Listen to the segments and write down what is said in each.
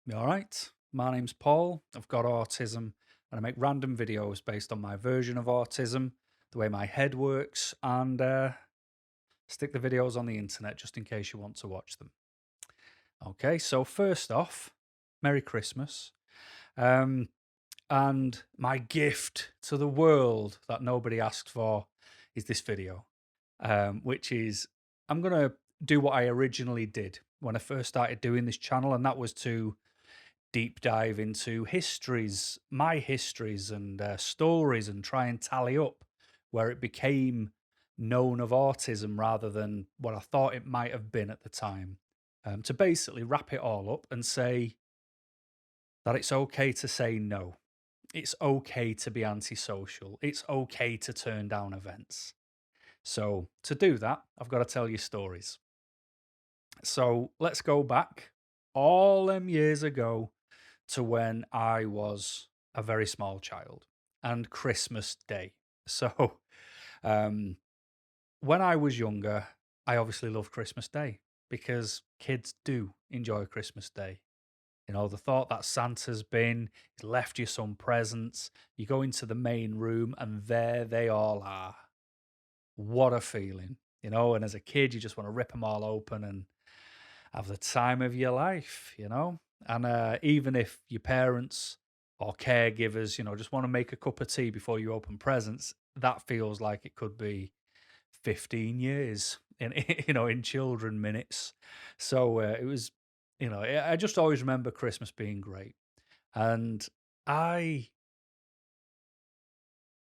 You all right? My name's Paul. I've got autism, and I make random videos based on my version of autism, the way my head works, and stick the videos on the internet just in case you want to watch them. Okay, so first off, Merry Christmas. Um, and my gift to the world that nobody asked for is this video, which is I'm going to do what I originally did when I first started doing this channel, and that was to deep dive into histories, my histories, and stories, and try and tally up where it became known of autism rather than what I thought it might have been at the time. To basically wrap it all up and say that it's okay to say no. It's okay to be antisocial. It's okay to turn down events. So, to do that, I've got to tell you stories. So, let's go back all them years ago to when I was a very small child and Christmas Day. So, um, when I was younger, I obviously loved Christmas Day because kids do enjoy Christmas Day. You know, the thought that Santa's been, he's left you some presents, you go into the main room and there they all are. What a feeling, you know, and as a kid, you just want to rip them all open and have the time of your life, you know? And even if your parents or caregivers, you know, just want to make a cup of tea before you open presents, that feels like it could be 15 years in, you know, in children minutes. So it was, you know, I just always remember Christmas being great. And I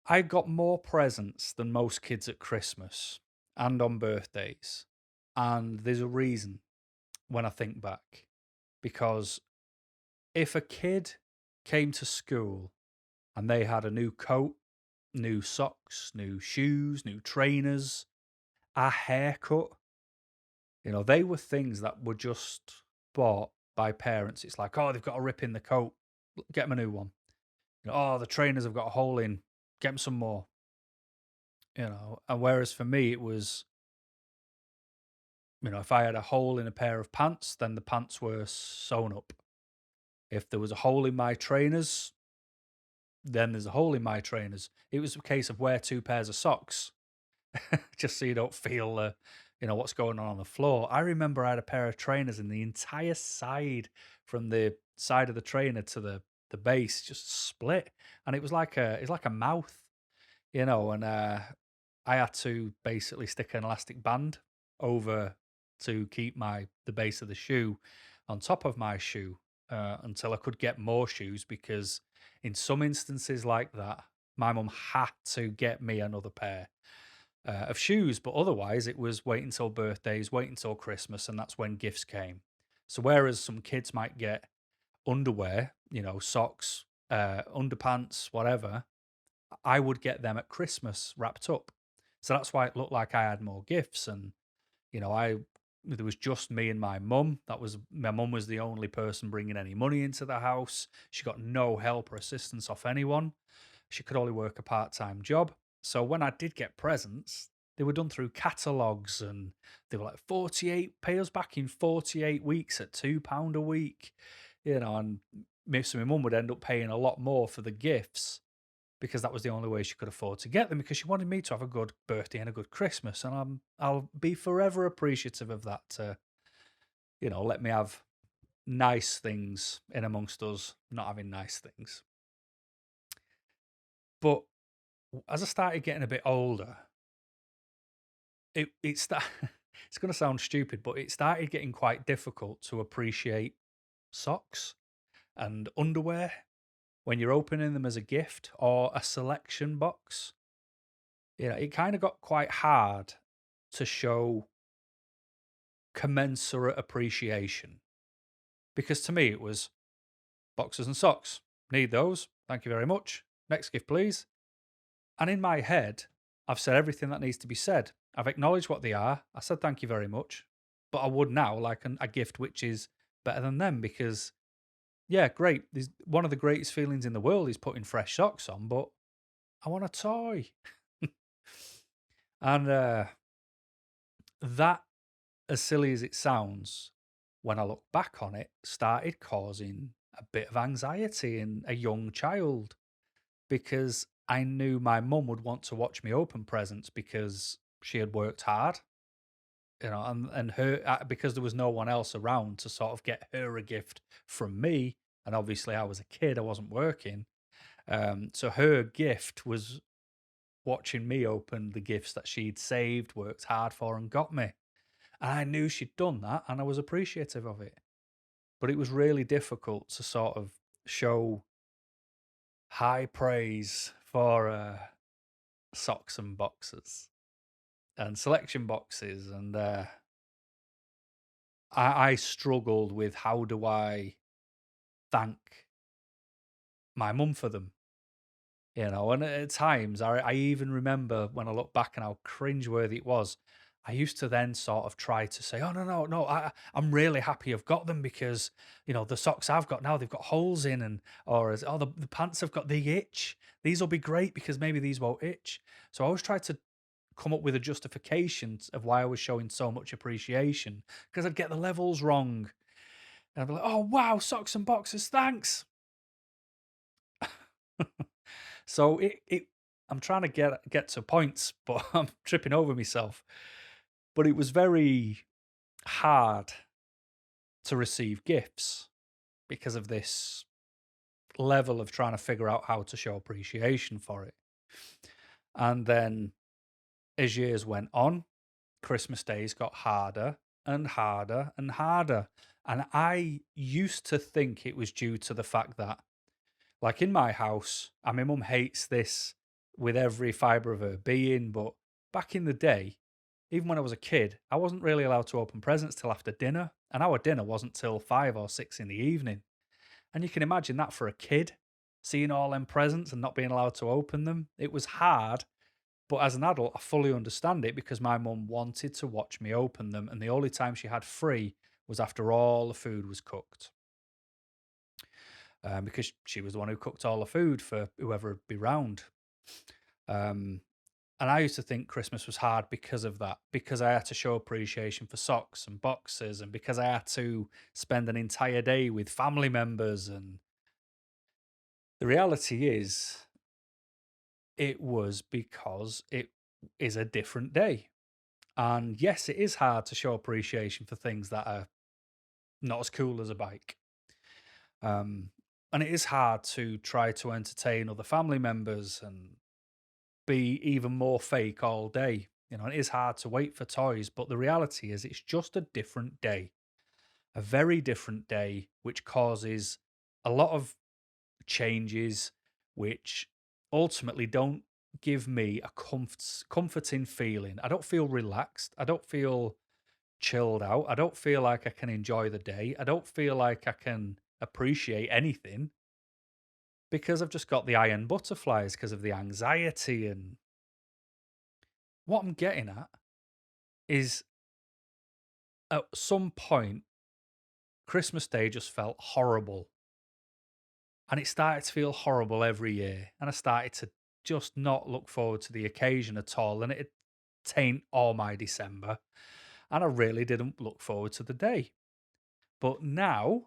I got more presents than most kids at Christmas and on birthdays. And there's a reason when I think back. Because if a kid came to school and they had a new coat, new socks, new shoes, new trainers, a haircut, you know, they were things that were just bought by parents. It's like, oh, they've got a rip in the coat, get them a new one. You know, oh, the trainers have got a hole in, get them some more. You know, and whereas for me, it was, you know, if I had a hole in a pair of pants, then the pants were sewn up. If there was a hole in my trainers, then there's a hole in my trainers. It was a case of wear two pairs of socks just so you don't feel, you know, what's going on the floor. I remember I had a pair of trainers and the entire side from the side of the trainer to the base just split, and it was like a mouth, you know. And I had to basically stick an elastic band over to keep the base of the shoe on top of my shoe until I could get more shoes because in some instances like that, my mum had to get me another pair of shoes, but otherwise it was wait until birthdays, wait until Christmas, and that's when gifts came. So whereas some kids might get underwear, you know, socks, underpants, whatever, I would get them at Christmas wrapped up. So that's why it looked like I had more gifts. And, you know, there was just me and my mum. My mum was the only person bringing any money into the house. She got no help or assistance off anyone. She could only work a part-time job. So when I did get presents, they were done through catalogs and they were like 48, pay us back in 48 weeks at £2 a week, you know, and so my mum would end up paying a lot more for the gifts because that was the only way she could afford to get them because she wanted me to have a good birthday and a good Christmas. And I'll be forever appreciative of that to, you know, let me have nice things in amongst us not having nice things. But as I started getting a bit older, it's it's going to sound stupid, but it started getting quite difficult to appreciate socks and underwear when you're opening them as a gift or a selection box. You know, it kind of got quite hard to show commensurate appreciation because to me it was boxers and socks. Need those. Thank you very much. Next gift, please. And in my head, I've said everything that needs to be said. I've acknowledged what they are. I said thank you very much. But I would now like a gift which is better than them because, yeah, great. One of the greatest feelings in the world is putting fresh socks on, but I want a toy. And that, as silly as it sounds, when I look back on it, started causing a bit of anxiety in a young child because I knew my mum would want to watch me open presents because she had worked hard, and her because there was no one else around to sort of get her a gift from me, and obviously I was a kid, I wasn't working, so her gift was watching me open the gifts that she'd saved, worked hard for, and got me. And I knew she'd done that, and I was appreciative of it. But it was really difficult to sort of show high praise for socks and boxes and selection boxes, and I struggled with how do I thank my mum for them, and at times I even remember when I look back and how cringeworthy it was. I used to then sort of try to say, "Oh no, I'm really happy I've got them because the socks I've got now they've got holes in, and or as oh the pants have got the itch. These will be great because maybe these won't itch." So I always tried to come up with a justification of why I was showing so much appreciation because I'd get the levels wrong, and I'd be like, "Oh wow, socks and boxes, thanks." So I'm trying to get to points, but I'm tripping over myself. But it was very hard to receive gifts because of this level of trying to figure out how to show appreciation for it. And then as years went on, Christmas days got harder and harder and harder. And I used to think it was due to the fact that, like in my house, and my mum hates this with every fibre of her being, but back in the day, even when I was a kid, I wasn't really allowed to open presents till after dinner, and our dinner wasn't till 5 or 6 in the evening. And you can imagine that for a kid, seeing all them presents and not being allowed to open them. It was hard, but as an adult, I fully understand it because my mum wanted to watch me open them, and the only time she had free was after all the food was cooked. Because she was the one who cooked all the food for whoever would be round. Um, and I used to think Christmas was hard because of that, because I had to show appreciation for socks and boxes, and because I had to spend an entire day with family members. And the reality is, it was because it is a different day. And yes, it is hard to show appreciation for things that are not as cool as a bike. And it is hard to try to entertain other family members and be even more fake all day. It is hard to wait for toys, but the reality is it's just a different day, a very different day, which causes a lot of changes, which ultimately don't give me a comforting feeling. I don't feel relaxed. I don't feel chilled out. I don't feel like I can enjoy the day. I don't feel like I can appreciate anything because I've just got the iron butterflies because of the anxiety. And what I'm getting at is at some point, Christmas Day just felt horrible. And it started to feel horrible every year. And I started to just not look forward to the occasion at all. And it taint all my December. And I really didn't look forward to the day. But now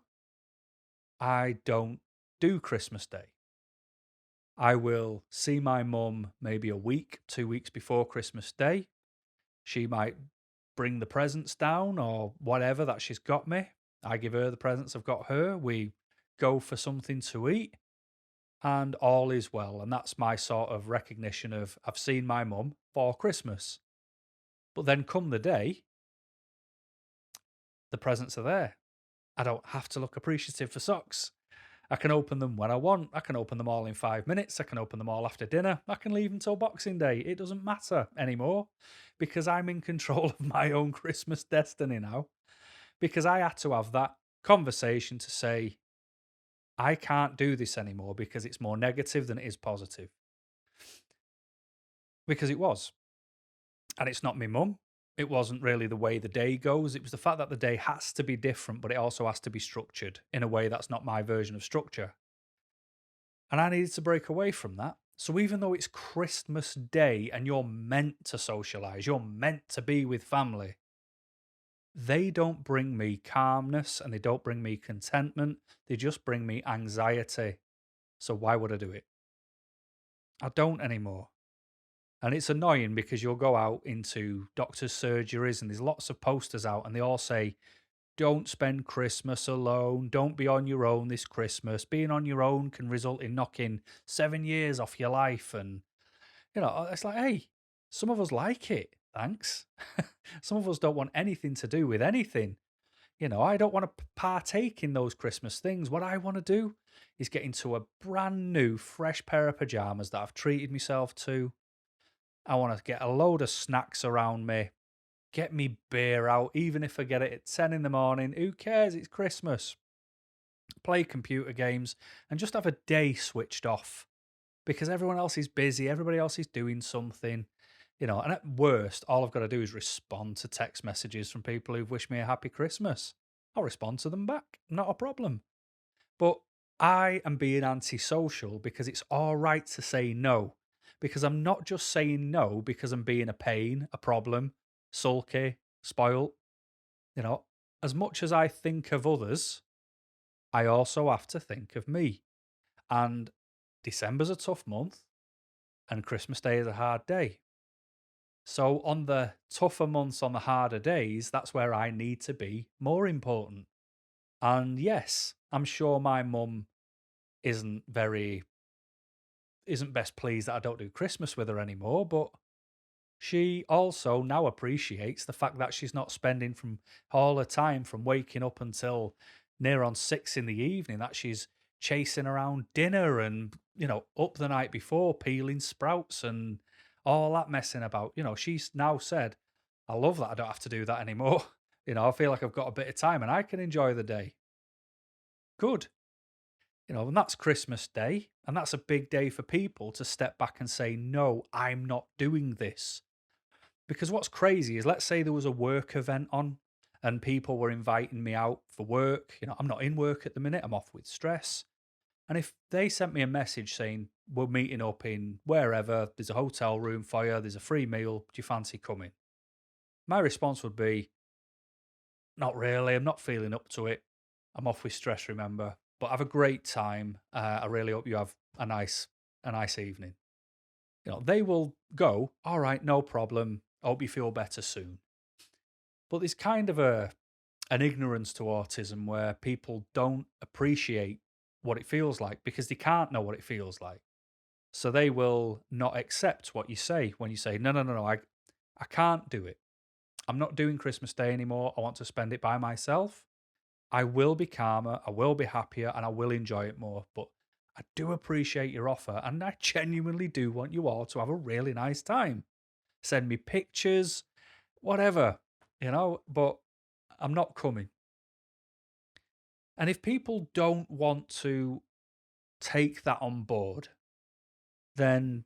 I don't do Christmas Day. I will see my mum maybe a week, 2 weeks before Christmas Day. She might bring the presents down or whatever that she's got me. I give her the presents I've got her. We go for something to eat and all is well. And that's my sort of recognition of I've seen my mum for Christmas. But then come the day, the presents are there. I don't have to look appreciative for socks. I can open them when I want. I can open them all in 5 minutes. I can open them all after dinner. I can leave until Boxing Day. It doesn't matter anymore because I'm in control of my own Christmas destiny now. Because I had to have that conversation to say, I can't do this anymore because it's more negative than it is positive. Because it was. And it's not my mum. It wasn't really the way the day goes. It was the fact that the day has to be different, but it also has to be structured in a way that's not my version of structure. And I needed to break away from that. So even though it's Christmas Day and you're meant to socialize, you're meant to be with family, they don't bring me calmness and they don't bring me contentment. They just bring me anxiety. So why would I do it? I don't anymore. And it's annoying because you'll go out into doctors' surgeries and there's lots of posters out and they all say, don't spend Christmas alone. Don't be on your own this Christmas. Being on your own can result in knocking 7 years off your life. And, it's like, hey, some of us like it. Thanks. Some of us don't want anything to do with anything. I don't want to partake in those Christmas things. What I want to do is get into a brand new, fresh pair of pajamas that I've treated myself to. I want to get a load of snacks around me, get me beer out, even if I get it at 10 in the morning. Who cares? It's Christmas. Play computer games and just have a day switched off because everyone else is busy. Everybody else is doing something, and at worst, all I've got to do is respond to text messages from people who've wished me a happy Christmas. I'll respond to them back. Not a problem. But I am being antisocial because it's all right to say no. Because I'm not just saying no because I'm being a pain, a problem, sulky, spoilt. As much as I think of others, I also have to think of me. And December's a tough month, and Christmas Day is a hard day. So, on the tougher months, on the harder days, that's where I need to be more important. And yes, I'm sure my mum isn't isn't best pleased that I don't do Christmas with her anymore, but she also now appreciates the fact that she's not spending from all her time from waking up until near on 6 in the evening, that she's chasing around dinner and, up the night before peeling sprouts and all that messing about. She's now said, I love that I don't have to do that anymore. I feel like I've got a bit of time and I can enjoy the day. Good. And that's Christmas Day. And that's a big day for people to step back and say, no, I'm not doing this. Because what's crazy is, let's say there was a work event on and people were inviting me out for work. I'm not in work at the minute, I'm off with stress. And if they sent me a message saying, we're meeting up in wherever, there's a hotel room for you, there's a free meal, do you fancy coming? My response would be, not really, I'm not feeling up to it. I'm off with stress, remember. But have a great time. I really hope you have a nice evening. They will go, all right, no problem. Hope you feel better soon. But there's kind of an ignorance to autism where people don't appreciate what it feels like because they can't know what it feels like. So they will not accept what you say when you say, no, I can't do it. I'm not doing Christmas Day anymore. I want to spend it by myself. I will be calmer, I will be happier, and I will enjoy it more. But I do appreciate your offer, and I genuinely do want you all to have a really nice time. Send me pictures, whatever, but I'm not coming. And if people don't want to take that on board, then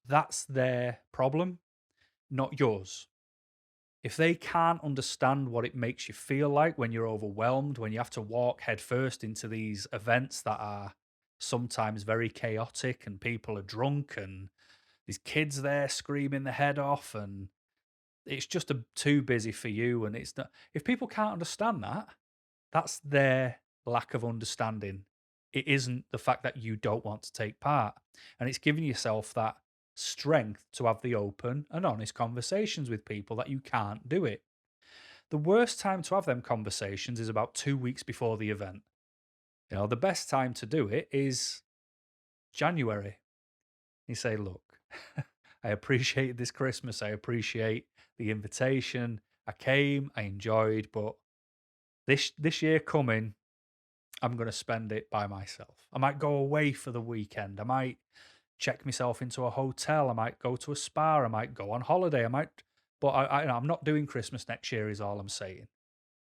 that's their problem, not yours. If they can't understand what it makes you feel like when you're overwhelmed, when you have to walk headfirst into these events that are sometimes very chaotic and people are drunk and there's kids there screaming their head off and it's just too busy for you, and it's not. If people can't understand that, that's their lack of understanding. It isn't the fact that you don't want to take part, and it's giving yourself that strength to have the open and honest conversations with people that you can't do it. The worst time to have them conversations is about 2 weeks before the event. The best time to do it is January. You say, look, I appreciate this Christmas. I appreciate the invitation. I came, I enjoyed, but this year coming, I'm going to spend it by myself. I might go away for the weekend. I might check myself into a hotel. I might go to a spa. I might go on holiday. But I'm not doing Christmas next year is all I'm saying.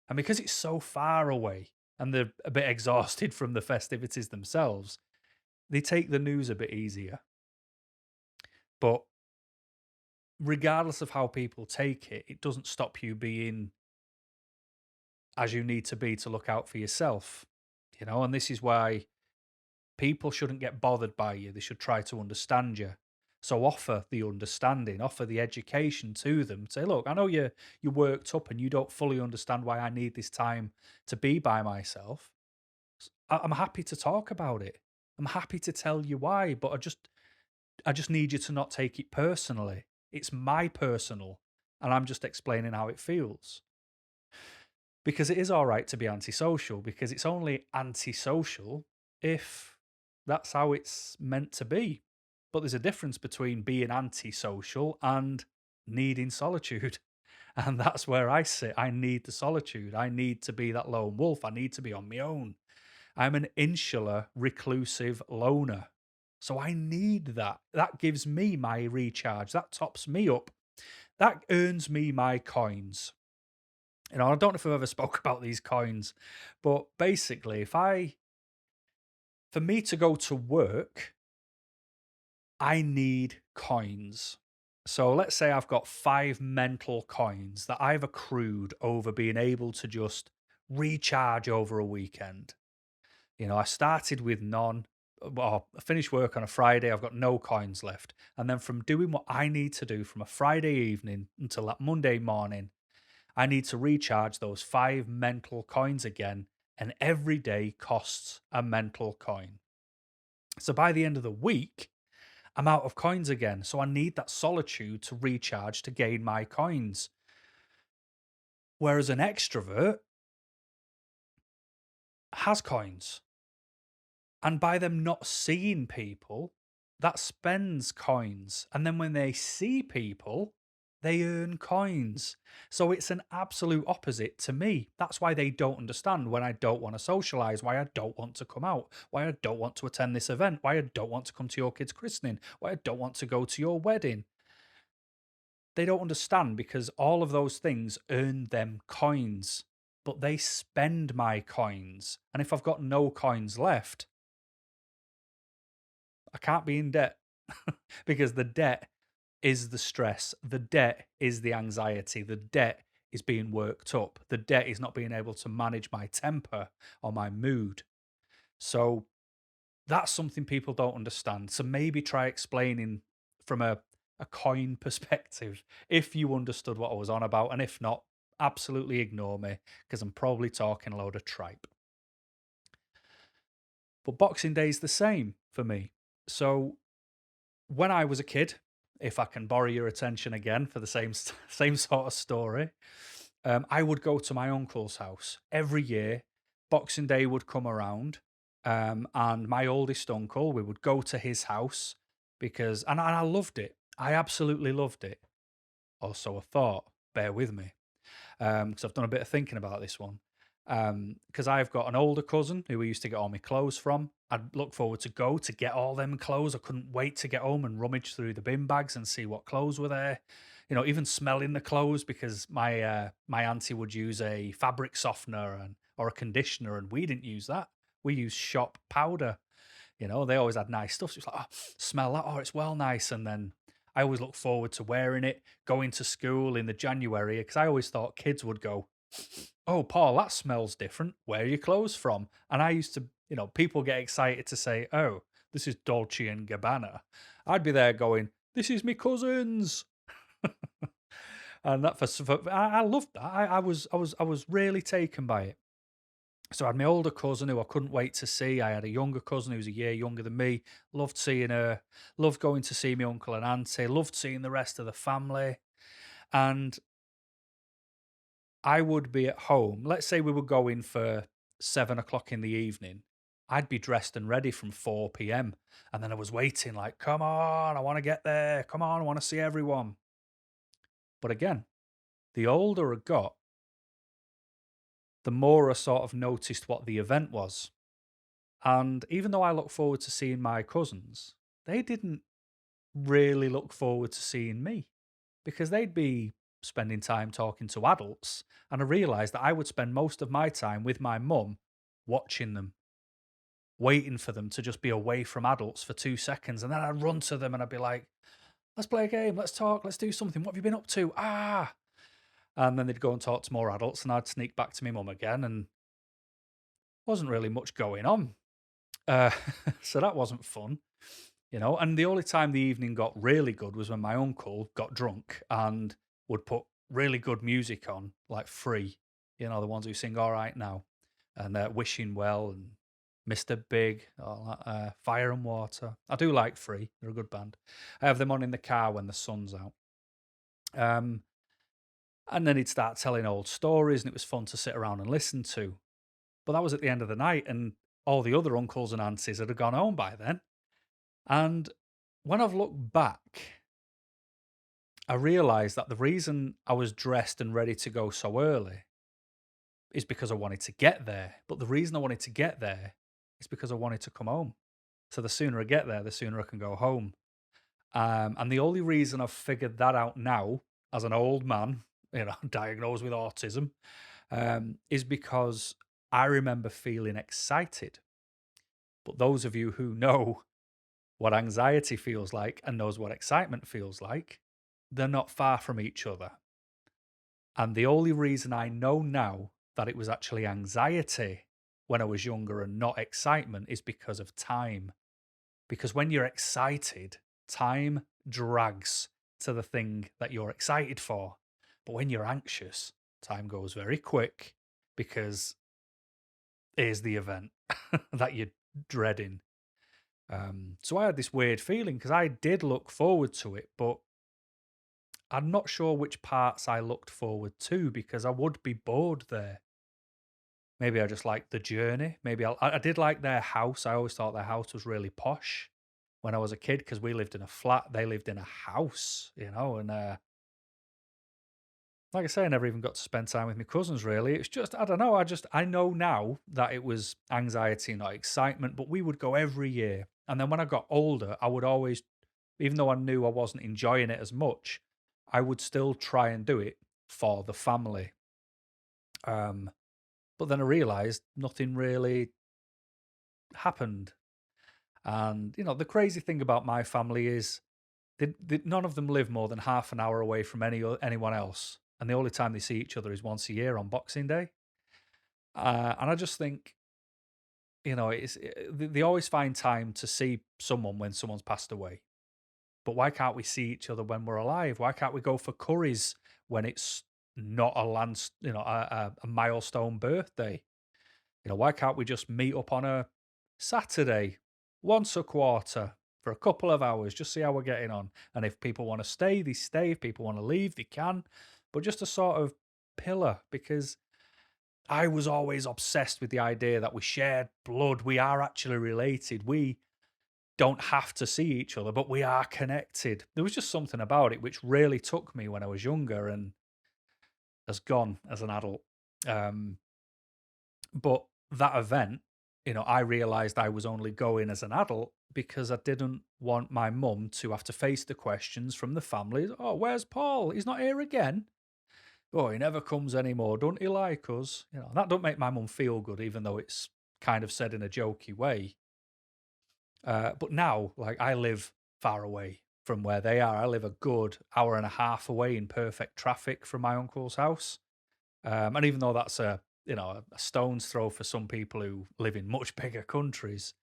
And because it's so far away and they're a bit exhausted from the festivities themselves, they take the news a bit easier. But regardless of how people take it, it doesn't stop you being as you need to be to look out for yourself, and this is why people shouldn't get bothered by you. They should try to understand you. So offer the understanding, offer the education to them. Say, look, I know you're worked up and you don't fully understand why I need this time to be by myself. I'm happy to talk about it. I'm happy to tell you why, but I just need you to not take it personally. It's my personal, and I'm just explaining how it feels. Because it is all right to be antisocial, because it's only antisocial if that's how it's meant to be. But there's a difference between being antisocial and needing solitude. And that's where I sit. I need the solitude. I need to be that lone wolf. I need to be on my own. I'm an insular, reclusive loner. So I need that. That gives me my recharge. That tops me up. That earns me my coins. I don't know if I've ever spoke about these coins, but basically, for me to go to work, I need coins. So let's say I've got 5 mental coins that I've accrued over being able to just recharge over a weekend. I started with none. Well, I finished work on a Friday, I've got no coins left. And then from doing what I need to do from a Friday evening until that Monday morning, I need to recharge those 5 mental coins again. And every day costs a mental coin. So by the end of the week, I'm out of coins again. So I need that solitude to recharge to gain my coins. Whereas an extrovert has coins. And by them not seeing people, that spends coins. And then when they see people, they earn coins. So it's an absolute opposite to me. That's why they don't understand when I don't want to socialize, why I don't want to come out, why I don't want to attend this event, why I don't want to come to your kid's christening, why I don't want to go to your wedding. They don't understand because all of those things earn them coins, but they spend my coins. And if I've got no coins left, I can't be in debt because the debt is the stress. The debt is the anxiety. The debt is being worked up. The debt is not being able to manage my temper or my mood. So that's something people don't understand. So maybe try explaining from a coin perspective if you understood what I was on about. And if not, absolutely ignore me because I'm probably talking a load of tripe. But Boxing Day is the same for me. So when I was a kid, if I can borrow your attention again for the same sort of story, I would go to my uncle's house every year. Boxing Day would come around, and my oldest uncle, we would go to his house and I loved it. I absolutely loved it. Also, a thought. Bear with me because I've done a bit of thinking about this one. Because I've got an older cousin who I used to get all my clothes from. I'd look forward to go to get all them clothes. I couldn't wait to get home and rummage through the bin bags and see what clothes were there. Even smelling the clothes because my auntie would use a fabric softener or a conditioner, and we didn't use that. We used shop powder. They always had nice stuff. So it's like, oh, smell that. Oh, it's well nice. And then I always look forward to wearing it, going to school in the January, because I always thought kids would go, oh, Paul, that smells different. Where are your clothes from? And I used to, people get excited to say, oh, this is Dolce and Gabbana. I'd be there going, this is me cousins. And I loved that. I was really taken by it. So I had my older cousin who I couldn't wait to see. I had a younger cousin who was a year younger than me. Loved seeing her. Loved going to see my uncle and auntie. Loved seeing the rest of the family. And I would be at home. Let's say we were going for 7 o'clock in the evening. I'd be dressed and ready from 4 p.m. And then I was waiting, like, come on, I want to get there. Come on, I want to see everyone. But again, the older I got, the more I sort of noticed what the event was. And even though I look forward to seeing my cousins, they didn't really look forward to seeing me because they'd be spending time talking to adults. And I realised that I would spend most of my time with my mum watching them, waiting for them to just be away from adults for 2 seconds. And then I'd run to them and I'd be like, let's play a game, let's talk, let's do something. What have you been up to? Ah. And then they'd go and talk to more adults and I'd sneak back to my mum again and wasn't really much going on. Uh, so that wasn't fun. And the only time the evening got really good was when my uncle got drunk and would put really good music on, like Free, the ones who sing All Right Now, and Wishing Well, and Mr. Big, all that, Fire and Water. I do like Free, they're a good band. I have them on in the car when the sun's out. Um, and then he'd start telling old stories, and it was fun to sit around and listen to. But that was at the end of the night, and all the other uncles and aunties had gone home by then. And when I've looked back, I realised that the reason I was dressed and ready to go so early is because I wanted to get there. But the reason I wanted to get there is because I wanted to come home. So the sooner I get there, the sooner I can go home. And the only reason I've figured that out now, as an old man, diagnosed with autism, is because I remember feeling excited. But those of you who know what anxiety feels like and knows what excitement feels like, they're not far from each other. And the only reason I know now that it was actually anxiety when I was younger and not excitement is because of time. Because when you're excited, time drags to the thing that you're excited for. But when you're anxious, time goes very quick because here's the event that you're dreading. So I had this weird feeling because I did look forward to it, but I'm not sure which parts I looked forward to because I would be bored there. Maybe I just liked the journey. Maybe I did like their house. I always thought their house was really posh when I was a kid because we lived in a flat. They lived in a house, and like I say, I never even got to spend time with my cousins really. It's just, I don't know. I know now that it was anxiety, not excitement, but we would go every year. And then when I got older, I would always, even though I knew I wasn't enjoying it as much, I would still try and do it for the family. But then I realized nothing really happened. And, the crazy thing about my family is none of them live more than half an hour away from anyone else. And the only time they see each other is once a year on Boxing Day. And I just think, they always find time to see someone when someone's passed away. But why can't we see each other when we're alive? Why can't we go for curries when it's not a milestone birthday? Why can't we just meet up on a Saturday once a quarter for a couple of hours, just see how we're getting on? And if people want to stay, they stay. If people want to leave, they can. But just a sort of pillar, because I was always obsessed with the idea that we shared blood. We are actually related. We don't have to see each other, but we are connected. There was just something about it which really took me when I was younger and has gone as an adult. But that event, I realized I was only going as an adult because I didn't want my mum to have to face the questions from the family. Oh, where's Paul? He's not here again. Oh, he never comes anymore. Don't he like us? That don't make my mum feel good, even though it's kind of said in a jokey way. But now, like, I live far away from where they are. I live a good hour and a half away in perfect traffic from my uncle's house. And even though that's a stone's throw for some people who live in much bigger countries,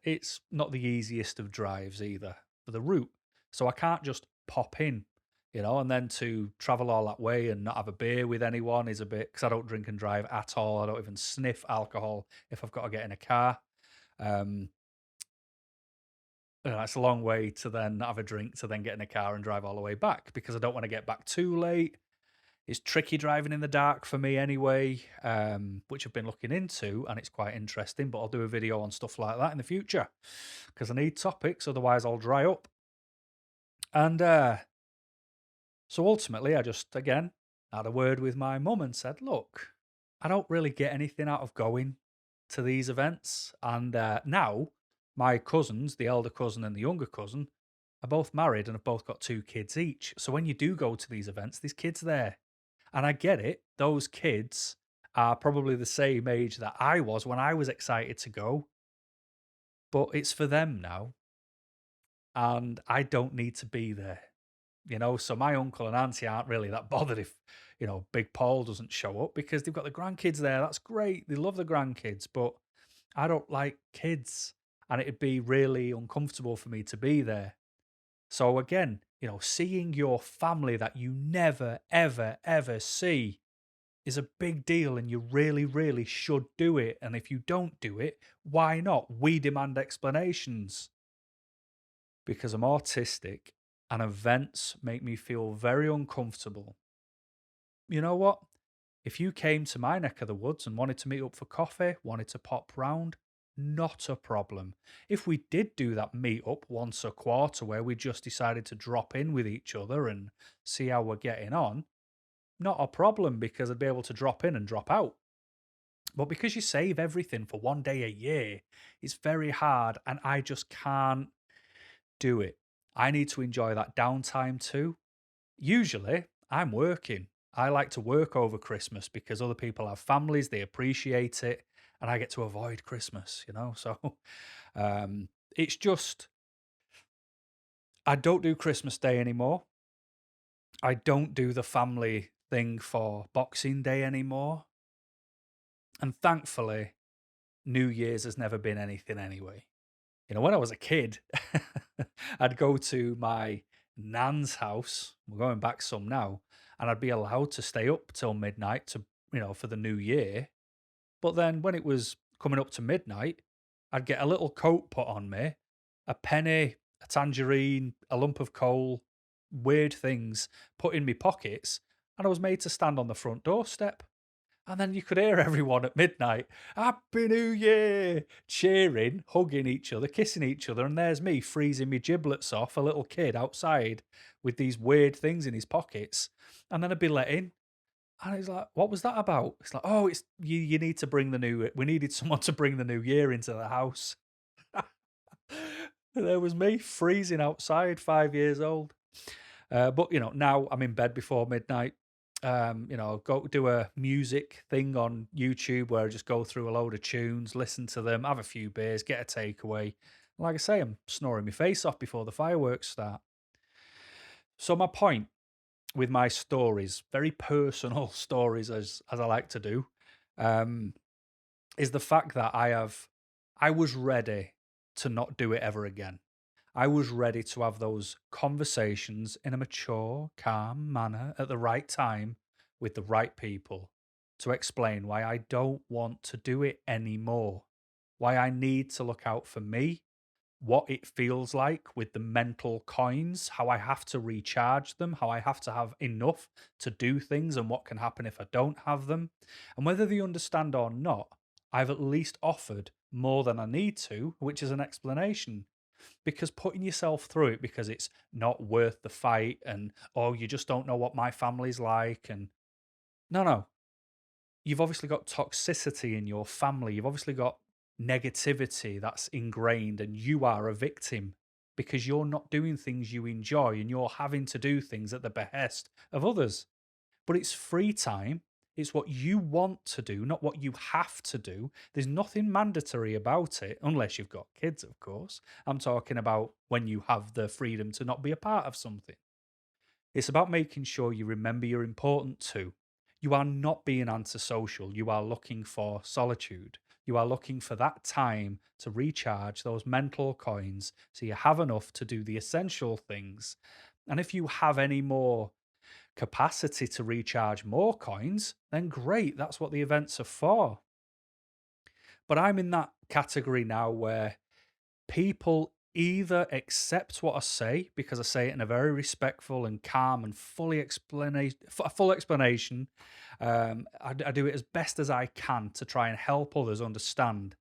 it's not the easiest of drives either for the route. So I can't just pop in, and then to travel all that way and not have a beer with anyone is a bit, because I don't drink and drive at all. I don't even sniff alcohol if I've got to get in a car. It's a long way to then have a drink to then get in a car and drive all the way back because I don't want to get back too late. It's tricky driving in the dark for me anyway, which I've been looking into, and it's quite interesting, but I'll do a video on stuff like that in the future because I need topics, otherwise I'll dry up. And so ultimately I just, again, had a word with my mum and said, look, I don't really get anything out of going to these events. And now my cousins, the elder cousin and the younger cousin, are both married and have both got 2 kids each. So when you do go to these events, there's kids there. And I get it. Those kids are probably the same age that I was when I was excited to go. But it's for them now. And I don't need to be there. So my uncle and auntie aren't really that bothered if, Big Paul doesn't show up because they've got the grandkids there. That's great. They love the grandkids. But I don't like kids. and it'd be really uncomfortable for me to be there. So again, seeing your family that you never, ever, ever see is a big deal, and you really, really should do it. And if you don't do it, why not? We demand explanations because I'm autistic and events make me feel very uncomfortable. You know what? If you came to my neck of the woods and wanted to meet up for coffee, wanted to pop round, not a problem. If we did do that meet up once a quarter where we just decided to drop in with each other and see how we're getting on, not a problem because I'd be able to drop in and drop out. But because you save everything for one day a year, it's very hard and I just can't do it. I need to enjoy that downtime too. Usually, I'm working. I like to work over Christmas because other people have families, they appreciate it, and I get to avoid Christmas. So it's just, I don't do Christmas Day anymore. I don't do the family thing for Boxing Day anymore. And thankfully, New Year's has never been anything anyway. When I was a kid, I'd go to my nan's house. We're going back some now, and I'd be allowed to stay up till midnight for the new year. But then when it was coming up to midnight, I'd get a little coat put on me, a penny, a tangerine, a lump of coal, weird things put in my pockets, and I was made to stand on the front doorstep. And then you could hear everyone at midnight, Happy New Year, cheering, hugging each other, kissing each other. And there's me freezing my giblets off, a little kid outside with these weird things in his pockets. And then I'd be let in. And it's like, what was that about? It's like, oh, it's you need to bring we needed someone to bring the new year into the house. There was me freezing outside, 5 years old. But now I'm in bed before midnight. Go do a music thing on YouTube where I just go through a load of tunes, listen to them, have a few beers, get a takeaway. Like I say, I'm snoring my face off before the fireworks start. So my point with my stories, very personal stories as I like to do, um, is the fact that I was ready to not do it ever again. I was ready to have those conversations in a mature, calm manner at the right time with the right people to explain why I don't want to do it anymore, why I need to look out for me, what it feels like with the mental coins, how I have to recharge them, how I have to have enough to do things, and what can happen if I don't have them. And whether they understand or not, I've at least offered more than I need to, which is an explanation. Because putting yourself through it because it's not worth the fight and, oh, you just don't know what my family's like. And no, you've obviously got toxicity in your family. You've obviously got negativity that's ingrained, and you are a victim because you're not doing things you enjoy and you're having to do things at the behest of others. But it's free time. It's what you want to do, not what you have to do. There's nothing mandatory about it, unless you've got kids, of course. I'm talking about when you have the freedom to not be a part of something. It's about making sure you remember you're important too. You are not being antisocial. You are looking for solitude. You are looking for that time to recharge those mental coins so you have enough to do the essential things. And if you have any more capacity to recharge more coins, then great. That's what the events are for. But I'm in that category now where people either accept what I say because I say it in a very respectful and calm and full explanation. I do it as best as I can to try and help others understand.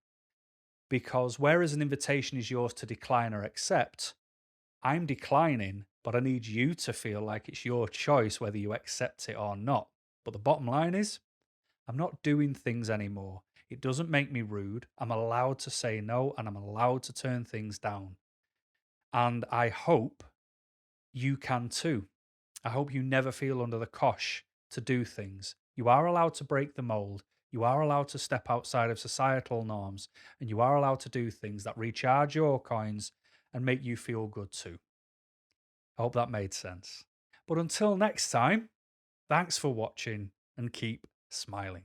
Because whereas an invitation is yours to decline or accept, I'm declining, but I need you to feel like it's your choice whether you accept it or not. But the bottom line is, I'm not doing things anymore. It doesn't make me rude. I'm allowed to say no and I'm allowed to turn things down. And I hope you can too. I hope you never feel under the cosh to do things. You are allowed to break the mold. You are allowed to step outside of societal norms. And you are allowed to do things that recharge your coins and make you feel good too. I hope that made sense. But until next time, thanks for watching and keep smiling.